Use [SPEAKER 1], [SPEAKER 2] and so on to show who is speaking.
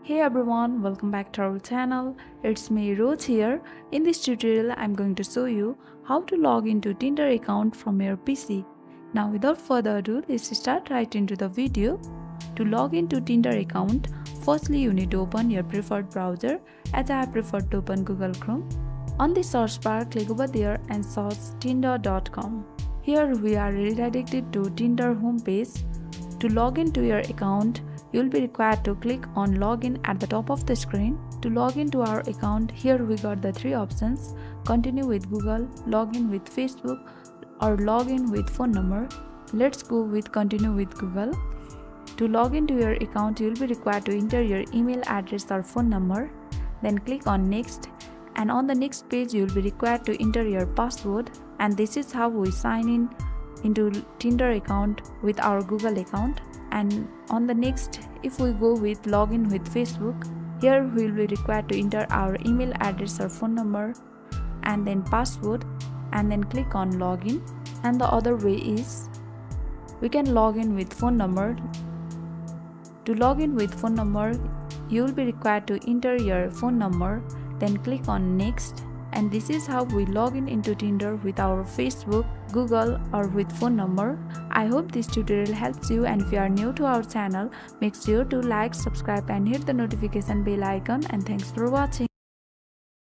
[SPEAKER 1] Hey everyone, welcome back to our channel. It's me Rose here. In this tutorial, I'm going to show you how to log into Tinder account from your PC. Now without further ado, let's start right into the video. To log into Tinder account, firstly you need to open your preferred browser, as I prefer to open Google Chrome. On the search bar, click over there and search tinder.com. Here we are redirected to Tinder homepage. To log into your account, you will be required to click on login at the top of the screen. To log into our account, here we got the three options: continue with Google, login with Facebook, or login with phone number. Let's go with continue with Google. To log into your account, you will be required to enter your email address or phone number. Then click on next, and on the next page you will be required to enter your password. And this is how we sign in into Tinder account with our Google account. And on the next, if we go with login with Facebook, here we will be required to enter our email address or phone number and then password, and then click on login. And the other way is we can log in with phone number. To log in with phone number, you will be required to enter your phone number, then click on next. And this is how we log in into Tinder with our Facebook, Google, or with phone number. I hope this tutorial helps you, and if you are new to our channel, make sure to like, subscribe and hit the notification bell icon, and thanks for watching.